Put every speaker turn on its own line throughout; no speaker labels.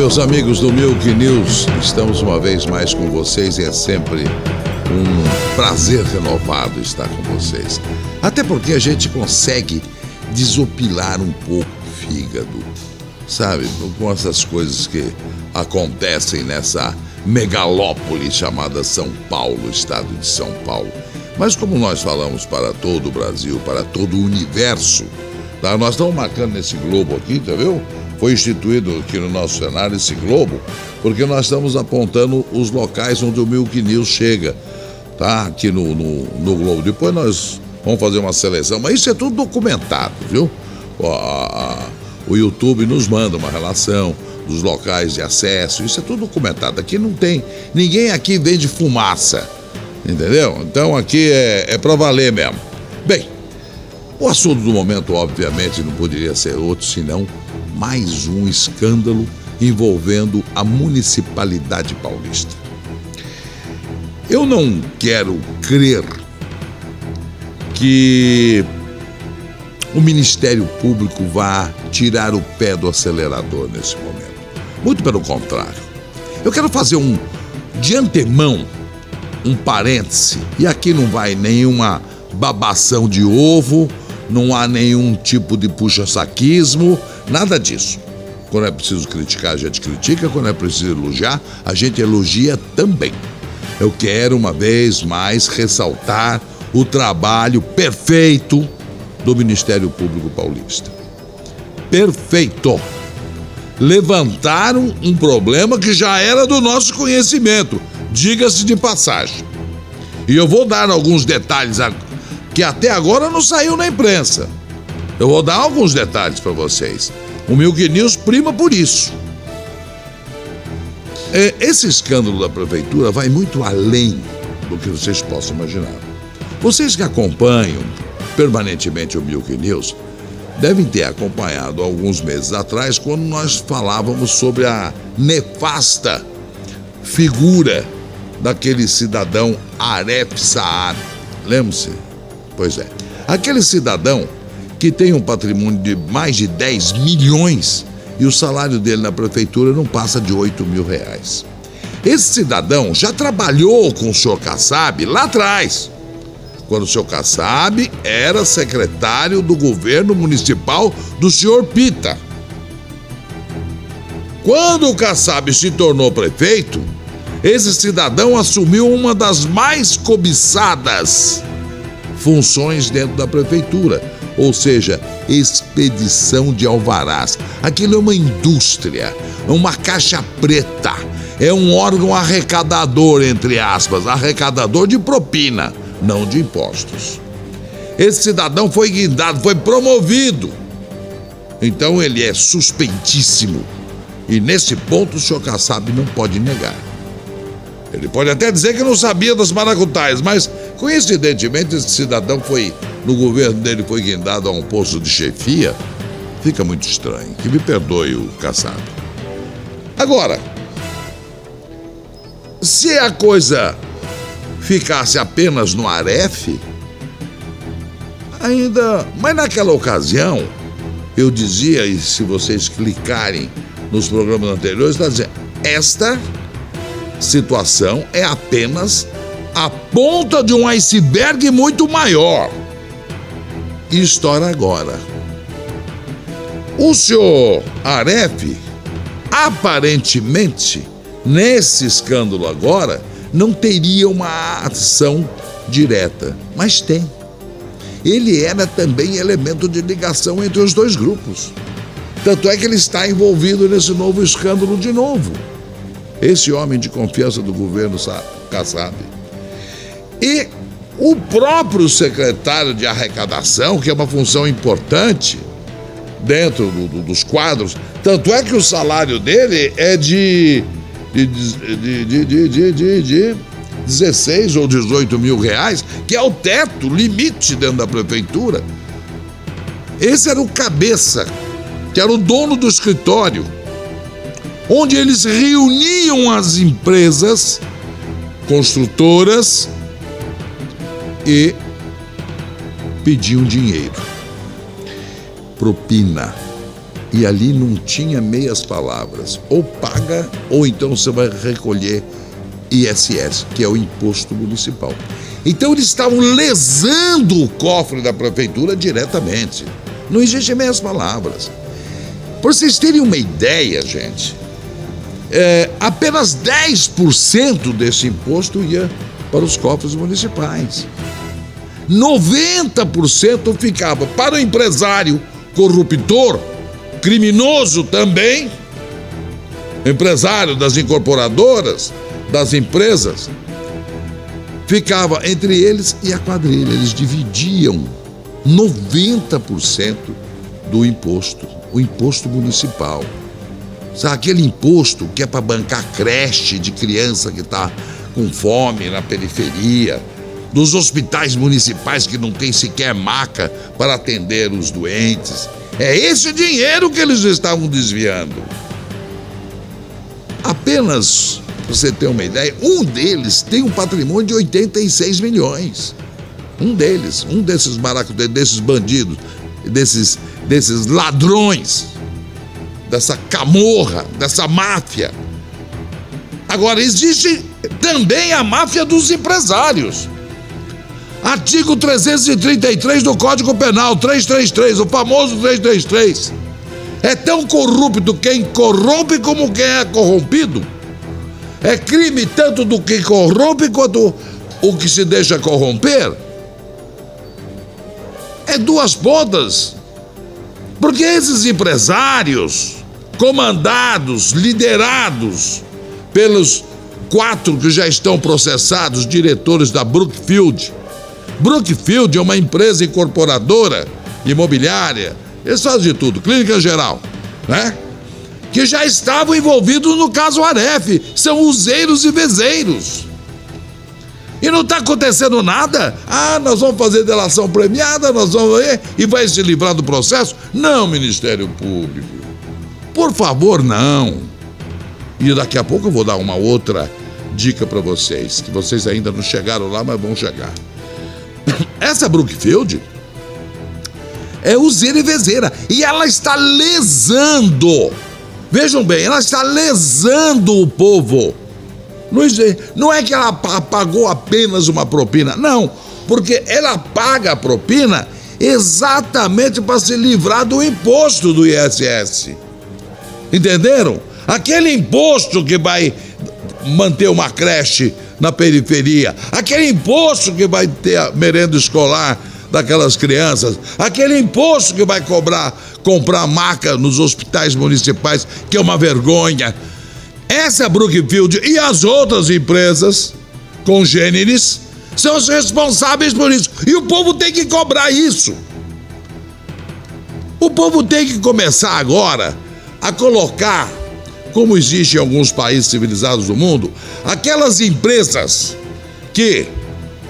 meus amigos do Milk News, estamos uma vez mais com vocês e é sempre um prazer renovado estar com vocês. Até porque a gente consegue desopilar um pouco o fígado, sabe? Com essas coisas que acontecem nessa megalópole chamada São Paulo, estado de São Paulo. Mas como nós falamos para todo o Brasil, para todo o universo, tá? Nós estamos marcando nesse globo aqui, tá vendo? Foi instituído aqui no nosso cenário esse globo, porque nós estamos apontando os locais onde o Milk News chega, tá? Aqui no globo. Depois nós vamos fazer uma seleção, mas isso é tudo documentado, viu? O YouTube nos manda uma relação dos locais de acesso, isso é tudo documentado. Aqui não tem, ninguém aqui vende fumaça, entendeu? Então aqui é pra valer mesmo. Bem, o assunto do momento, obviamente, não poderia ser outro senão mais um escândalo envolvendo a municipalidade paulista. Eu não quero crer que o Ministério Público vá tirar o pé do acelerador nesse momento. Muito pelo contrário. Eu quero fazer de antemão, um parêntese, e aqui não vai nenhuma babação de ovo, não há nenhum tipo de puxa-saquismo, nada disso. Quando é preciso criticar, a gente critica. Quando é preciso elogiar, a gente elogia também. Eu quero, uma vez mais, ressaltar o trabalho perfeito do Ministério Público Paulista. Perfeito! Levantaram um problema que já era do nosso conhecimento, diga-se de passagem. E eu vou dar alguns detalhes que até agora não saiu na imprensa. Eu vou dar alguns detalhes para vocês. O Milk News prima por isso. Esse escândalo da prefeitura vai muito além do que vocês possam imaginar. Vocês que acompanham permanentemente o Milk News devem ter acompanhado alguns meses atrás, quando nós falávamos sobre a nefasta figura daquele cidadão Aref Saad. Lembra-se? Pois é. Aquele cidadão que tem um patrimônio de mais de 10 milhões e o salário dele na prefeitura não passa de 8 mil reais. Esse cidadão já trabalhou com o senhor Kassab lá atrás, quando o senhor Kassab era secretário do governo municipal do senhor Pita. Quando o Kassab se tornou prefeito, esse cidadão assumiu uma das mais cobiçadas funções dentro da prefeitura, ou seja, expedição de alvarás. Aquilo é uma indústria, é uma caixa preta, é um órgão arrecadador, entre aspas, arrecadador de propina, não de impostos. Esse cidadão foi guindado, foi promovido. Então ele é suspeitíssimo. E nesse ponto o senhor Kassab não pode negar. Ele pode até dizer que não sabia das maracutaias, mas coincidentemente esse cidadão no governo dele foi guindado a um posto de chefia. Fica muito estranho. Que me perdoe o Kassab. Agora, se a coisa ficasse apenas no Aref, mas naquela ocasião, eu dizia, e se vocês clicarem nos programas anteriores, está dizendo, esta situação é apenas a ponta de um iceberg muito maior. E estoura agora. O senhor Aref, aparentemente, nesse escândalo agora, não teria uma ação direta, mas tem. Ele era também elemento de ligação entre os dois grupos. Tanto é que ele está envolvido nesse novo escândalo de novo. Esse homem de confiança do governo Kassab. E o próprio secretário de arrecadação, que é uma função importante dentro dos quadros, tanto é que o salário dele é de 16 ou 18 mil reais, que é o teto, limite dentro da prefeitura. Esse era o cabeça, que era o dono do escritório, onde eles reuniam as empresas construtoras e pediam dinheiro, propina. E ali não tinha meias palavras. Ou paga, ou então você vai recolher ISS, que é o imposto municipal. Então eles estavam lesando o cofre da prefeitura diretamente. Não existem meias palavras. Para vocês terem uma ideia, gente, apenas 10% desse imposto ia para os cofres municipais. 90% ficava para o empresário corruptor, criminoso também, empresário das incorporadoras, das empresas, ficava entre eles e a quadrilha. Eles dividiam 90% do imposto, o imposto municipal. Sabe, aquele imposto que é para bancar creche de criança que está com fome na periferia, dos hospitais municipais que não tem sequer maca para atender os doentes. É esse dinheiro que eles estavam desviando. Apenas, para você ter uma ideia, um deles tem um patrimônio de 86 milhões. Um deles, um desses maracuteiros, desses bandidos, desses ladrões, dessa camorra, dessa máfia. Agora, existe também a máfia dos empresários. Artigo 333 do Código Penal, 333, o famoso 333. É tão corrupto quem corrompe como quem é corrompido. É crime tanto do que corrompe quanto o que se deixa corromper. É duas pontas. Porque esses empresários, comandados, liderados pelos 4 que já estão processados, diretores da Brookfield. Brookfield é uma empresa incorporadora imobiliária, eles fazem de tudo, clínica geral, né? Que já estavam envolvidos no caso Aref, são useiros e vezeiros. E não está acontecendo nada? Ah, nós vamos fazer delação premiada, nós vamos ver, e vai se livrar do processo? Não, Ministério Público. Por favor, não. E daqui a pouco eu vou dar uma outra dica para vocês, que vocês ainda não chegaram lá, mas vão chegar. Essa Brookfield é useira e vezeira, e ela está lesando, vejam bem, ela está lesando o povo. Não é que ela pagou apenas uma propina, não, porque ela paga a propina exatamente para se livrar do imposto do ISS. Entenderam? Aquele imposto que vai manter uma creche na periferia, aquele imposto que vai ter a merenda escolar daquelas crianças, aquele imposto que vai comprar maca nos hospitais municipais, que é uma vergonha. Essa Brookfield e as outras empresas congêneres são os responsáveis por isso. E o povo tem que cobrar isso. O povo tem que começar agora a colocar, como existe em alguns países civilizados do mundo, aquelas empresas que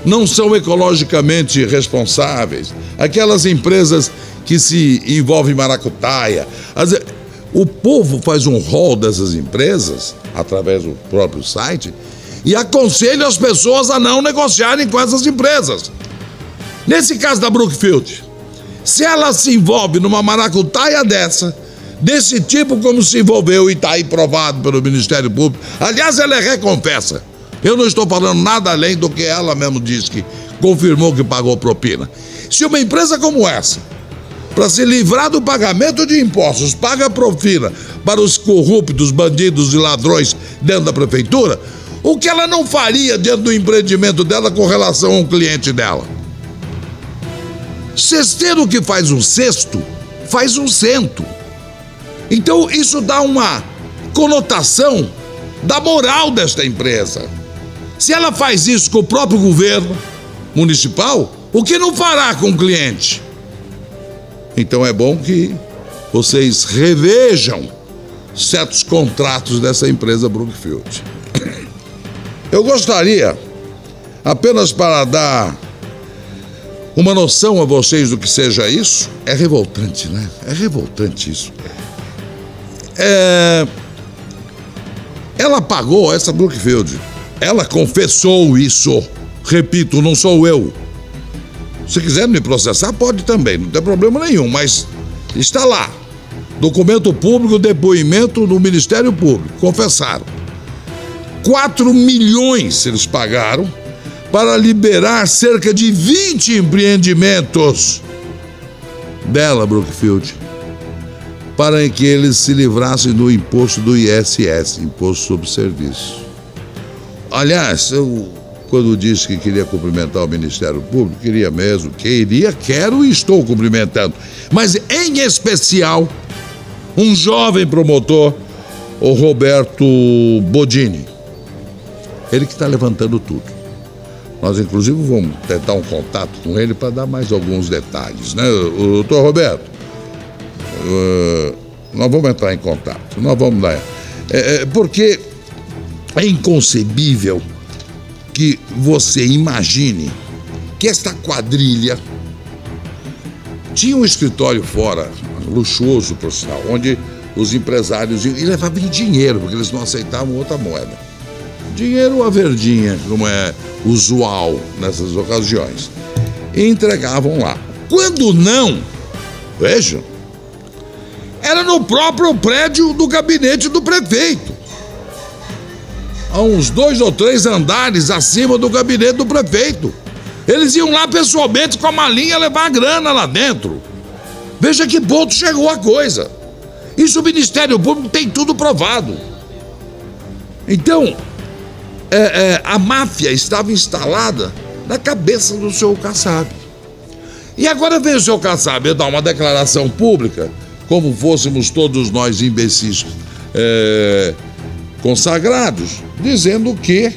não são ecologicamente responsáveis, aquelas empresas que se envolvem em maracutaia. O povo faz um rol dessas empresas, através do próprio site, e aconselha as pessoas a não negociarem com essas empresas. Nesse caso da Brookfield, se ela se envolve numa maracutaia desse tipo como se envolveu e está aí provado pelo Ministério Público, aliás, ela reconfessa. Eu não estou falando nada além do que ela mesmo disse, que confirmou que pagou propina. Se uma empresa como essa, para se livrar do pagamento de impostos, paga propina para os corruptos, bandidos e ladrões dentro da prefeitura, o que ela não faria dentro do empreendimento dela com relação a um cliente dela? Cesteiro que faz um cesto, faz um cento. Então isso dá uma conotação da moral desta empresa. Se ela faz isso com o próprio governo municipal, o que não fará com o cliente? Então é bom que vocês revejam certos contratos dessa empresa Brookfield. Eu gostaria, apenas para dar uma noção a vocês do que seja isso, é revoltante, né? É revoltante isso. Ela pagou essa Brookfield, ela confessou isso, repito, não sou eu. Se quiser me processar, pode também, não tem problema nenhum, mas está lá. Documento público, depoimento no Ministério Público. Confessaram. 4 milhões eles pagaram para liberar cerca de 20 empreendimentos dela, Brookfield, para que eles se livrassem do imposto do ISS, Imposto sobre Serviço. Aliás, eu, quando disse que queria cumprimentar o Ministério Público, queria mesmo, quero e estou cumprimentando. Mas, em especial, um jovem promotor, o Roberto Bodini. Ele que está levantando tudo. Nós, inclusive, vamos tentar um contato com ele para dar mais alguns detalhes, né, o doutor Roberto? Nós vamos entrar em contato, nós vamos dar. Porque é inconcebível que você imagine que esta quadrilha tinha um escritório fora, luxuoso, por sinal, onde os empresários iam e levavam dinheiro, porque eles não aceitavam outra moeda. Dinheiro a verdinha, como é usual nessas ocasiões. E entregavam lá. Quando não, vejam, era no próprio prédio do gabinete do prefeito. A uns 2 ou 3 andares acima do gabinete do prefeito. Eles iam lá pessoalmente com a malinha levar a grana lá dentro. Veja que ponto chegou a coisa. Isso o Ministério Público tem tudo provado. Então, a máfia estava instalada na cabeça do senhor Kassab. E agora vem o senhor Kassab dar uma declaração pública, como fôssemos todos nós imbecis consagrados, dizendo que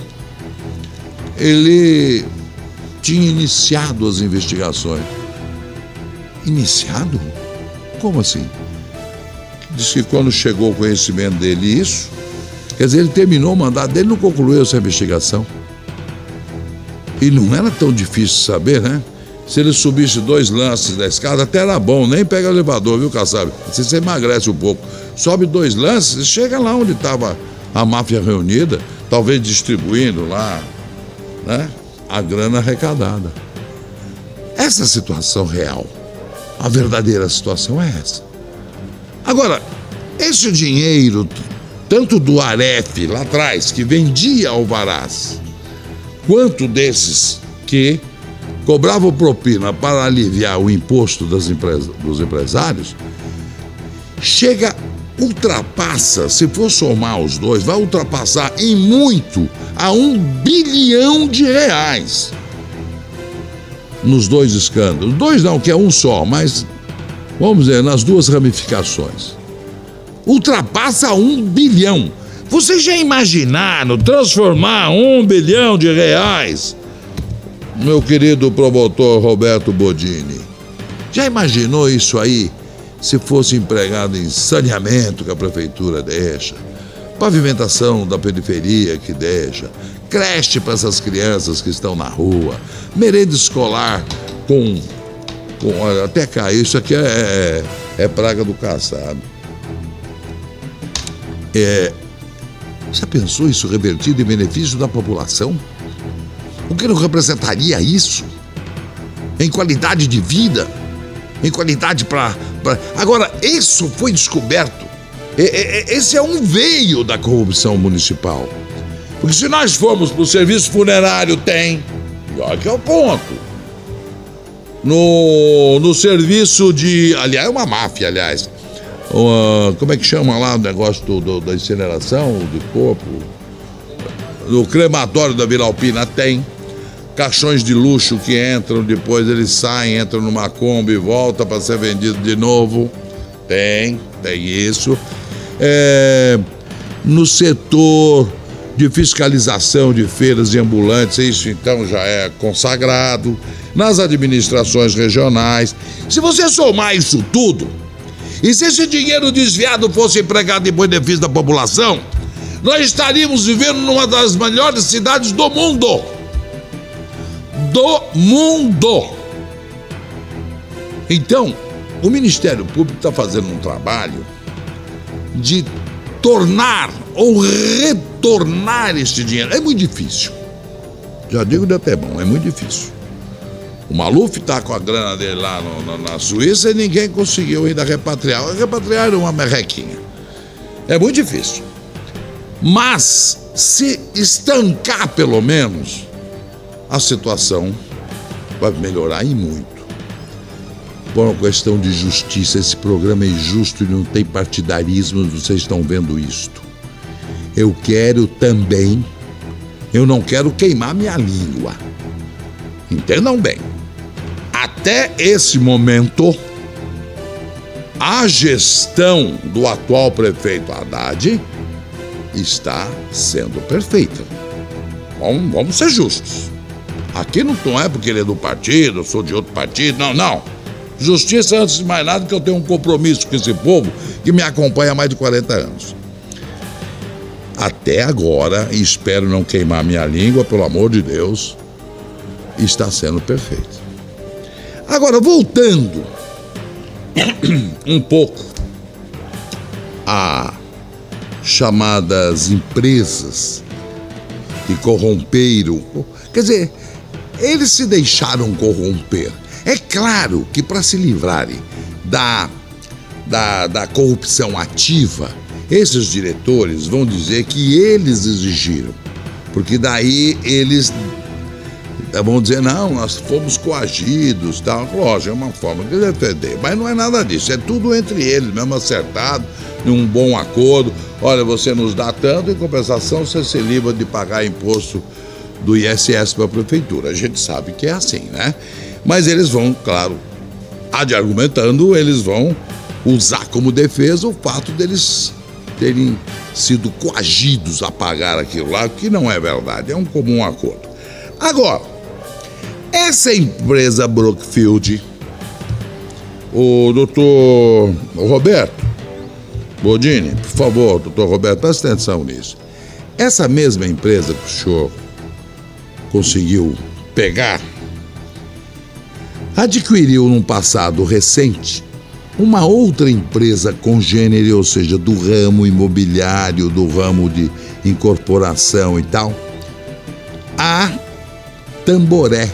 ele tinha iniciado as investigações. Iniciado? Como assim? Diz que quando chegou o conhecimento dele isso, quer dizer, ele terminou o mandato dele, não concluiu essa investigação. E não era tão difícil saber, né? Se ele subisse 2 lances da escada, até era bom, nem pega o elevador, viu, Kassab? Você emagrece um pouco. Sobe 2 lances, chega lá onde estava a máfia reunida, talvez distribuindo lá, né, a grana arrecadada. Essa é a situação real. A verdadeira situação é essa. Agora, esse dinheiro, tanto do Aref lá atrás, que vendia alvarás, quanto desses que cobravam propina para aliviar o imposto dos empresários, ultrapassa, se for somar os dois, vai ultrapassar em muito a R$1 bilhão nos 2 escândalos. 2 não, que é um só, mas vamos dizer, nas 2 ramificações. Ultrapassa R$1 bilhão. Vocês já imaginaram transformar R$1 bilhão, meu querido promotor Roberto Bodini? Já imaginou isso aí? Se fosse empregado em saneamento que a prefeitura deixa, pavimentação da periferia que deixa, creche para essas crianças que estão na rua, merenda escolar olha, até cair, isso aqui é praga do Kassab. Já pensou isso revertido em benefício da população? O que não representaria isso? Em qualidade de vida? Em qualidade para... Agora, isso foi descoberto. Esse é um veio da corrupção municipal. Porque se nós formos para o serviço funerário, tem. Olha que é o ponto. No serviço de... Aliás, é uma máfia, aliás. Como é que chama lá o negócio da incineração do corpo? No crematório da Vila Alpina tem. Caixões de luxo que entram, depois eles saem, entram numa Kombi e voltam para ser vendido de novo. Tem isso. No setor de fiscalização de feiras e ambulantes, isso então já é consagrado. Nas administrações regionais. Se você somar isso tudo, e se esse dinheiro desviado fosse empregado em benefício da população, nós estaríamos vivendo numa das melhores cidades do mundo. Então, o Ministério Público está fazendo um trabalho de tornar ou retornar este dinheiro. É muito difícil. Já digo de antemão, é muito difícil. O Maluf está com a grana dele lá na Suíça e ninguém conseguiu ainda repatriar. Repatriar uma merrequinha. É muito difícil. Mas, se estancar pelo menos, a situação vai melhorar e muito. Por uma questão de justiça, esse programa é injusto e não tem partidarismo, vocês estão vendo isto. Eu quero também, eu não quero queimar minha língua. Entendam bem. Até esse momento, a gestão do atual prefeito Haddad está sendo perfeita. Vamos ser justos. Aqui não é porque ele é do partido, eu sou de outro partido, não. Justiça antes de mais nada, que eu tenho um compromisso com esse povo que me acompanha há mais de 40 anos. Até agora, e espero não queimar minha língua, pelo amor de Deus, está sendo perfeito. Agora, voltando um pouco a chamadas empresas que corromperam, quer dizer, eles se deixaram corromper. É claro que para se livrarem da corrupção ativa, esses diretores vão dizer que eles exigiram, porque daí eles vão dizer, não, nós fomos coagidos, tal. Lógico, é uma forma de defender, mas não é nada disso, é tudo entre eles, mesmo acertado, num bom acordo. Olha, você nos dá tanto, em compensação você se livra de pagar imposto do ISS para a prefeitura. A gente sabe que é assim, né? Mas eles vão, claro, argumentando, eles vão usar como defesa o fato deles terem sido coagidos a pagar aquilo lá, que não é verdade, é um comum acordo. Agora, essa empresa Brookfield, o doutor Roberto Bodini, por favor, doutor Roberto, preste atenção nisso. Essa mesma empresa que o senhor conseguiu pegar, adquiriu num passado recente uma outra empresa congênere, ou seja, do ramo imobiliário, do ramo de incorporação e tal, a Tamboré,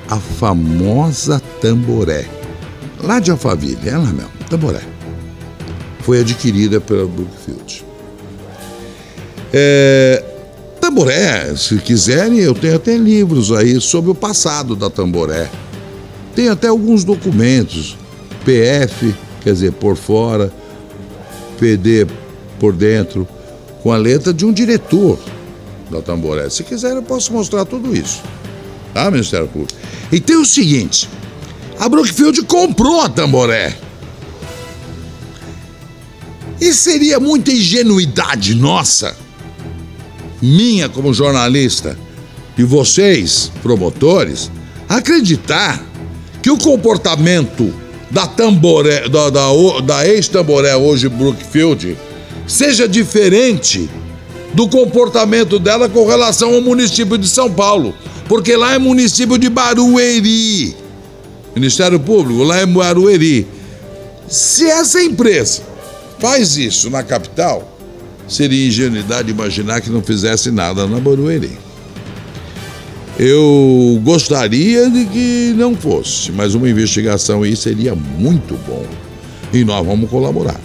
a famosa Tamboré, lá de Alphaville, ela mesmo, Tamboré, foi adquirida pela Brookfield. Tamboré, se quiserem, eu tenho até livros aí sobre o passado da Tamboré. Tem até alguns documentos, PF, quer dizer, por fora, PD por dentro, com a letra de um diretor da Tamboré. Se quiser, eu posso mostrar tudo isso, tá, Ministério Público? E tem o seguinte, a Brookfield comprou a Tamboré. E seria muita ingenuidade nossa, minha como jornalista, e vocês, promotores, acreditar que o comportamento da Tamboré, da ex-Tamboré, hoje Brookfield, seja diferente do comportamento dela com relação ao município de São Paulo, porque lá é município de Barueri, Ministério Público, lá é Barueri. Se essa empresa faz isso na capital, seria ingenuidade imaginar que não fizesse nada na Barueri. Eu gostaria de que não fosse, mas uma investigação aí seria muito bom. E nós vamos colaborar.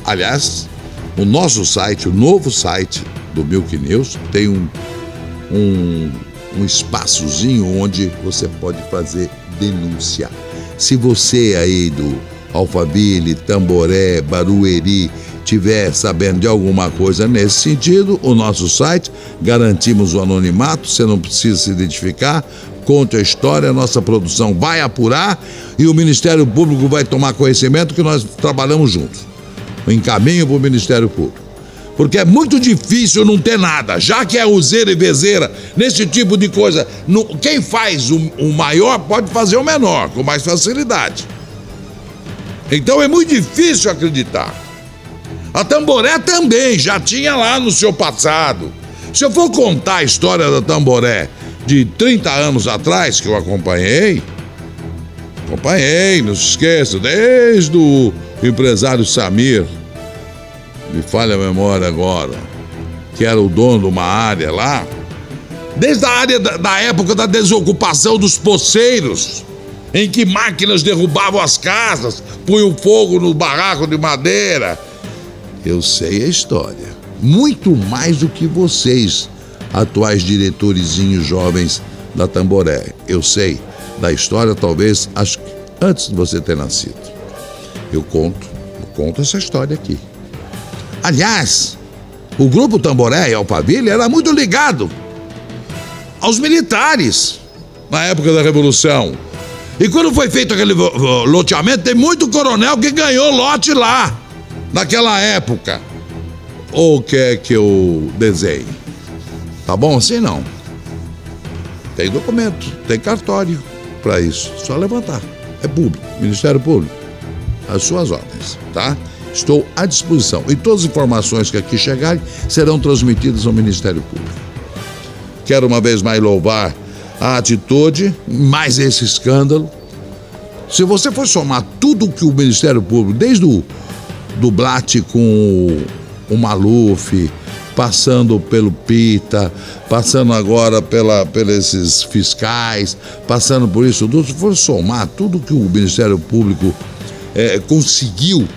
Aliás, o nosso site, o novo site do Milk News, tem um espaçozinho onde você pode fazer denúncia. Se você aí do Alphaville, Tamboré, Barueri, tiver sabendo de alguma coisa nesse sentido, o nosso site, garantimos o anonimato, você não precisa se identificar, conte a história, a nossa produção vai apurar e o Ministério Público vai tomar conhecimento que nós trabalhamos juntos. Encaminho para o Ministério Público. Porque é muito difícil não ter nada, já que é useira e vezeira, nesse tipo de coisa. Quem faz o maior pode fazer o menor, com mais facilidade. Então é muito difícil acreditar. A Tamboré também já tinha lá no seu passado. Se eu for contar a história da Tamboré de 30 anos atrás, que eu acompanhei, não se esqueça, desde o empresário Samir, me falha a memória agora, que era o dono de uma área lá, Desde a área da época da desocupação dos poceiros, em que máquinas derrubavam as casas, punham fogo no barraco de madeira. Eu sei a história, muito mais do que vocês, atuais diretorizinhos jovens da Tamboré. Eu sei da história, talvez, acho que antes de você ter nascido. Eu conto essa história aqui. Aliás, o Grupo Tamboré e Alphaville era muito ligado aos militares na época da Revolução. E quando foi feito aquele loteamento, tem muito coronel que ganhou lote lá, naquela época. Ou quer que eu desenhe? Tá bom assim, não? Tem documento, tem cartório para isso. Só levantar. É público, Ministério Público. As suas ordens, tá? Estou à disposição. E todas as informações que aqui chegarem serão transmitidas ao Ministério Público. Quero uma vez mais louvar a atitude, mais esse escândalo. Se você for somar tudo que o Ministério Público, desde do Blatt com o Maluf, passando pelo Pita, passando agora pelos fiscais, passando por isso tudo, se for somar tudo que o Ministério Público conseguiu,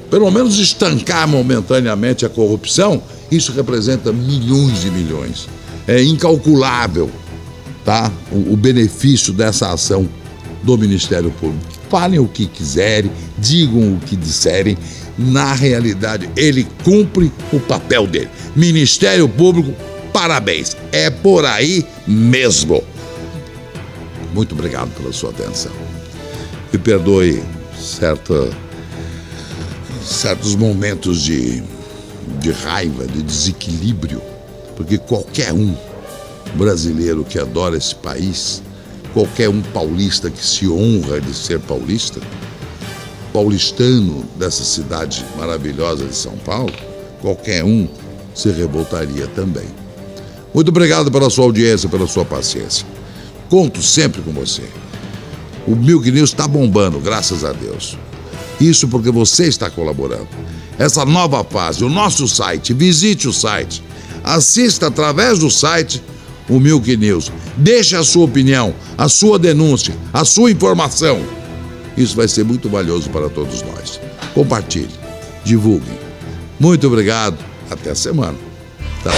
pelo menos estancar momentaneamente a corrupção, isso representa milhões e milhões. É incalculável, tá? O benefício dessa ação do Ministério Público. Falem o que quiserem, digam o que disserem, na realidade ele cumpre o papel dele. Ministério Público, parabéns, é por aí mesmo. Muito obrigado pela sua atenção. Me perdoe certos momentos de raiva, de desequilíbrio, porque qualquer um brasileiro que adora esse país, qualquer um paulista que se honra de ser paulista, paulistano dessa cidade maravilhosa de São Paulo, qualquer um se revoltaria também. Muito obrigado pela sua audiência, pela sua paciência. Conto sempre com você. O Milk News está bombando, graças a Deus. Isso porque você está colaborando. Essa nova fase, o nosso site, visite o site. Assista através do site o Milk News. Deixe a sua opinião, a sua denúncia, a sua informação. Isso vai ser muito valioso para todos nós. Compartilhe, divulgue. Muito obrigado. Até a semana. Tá.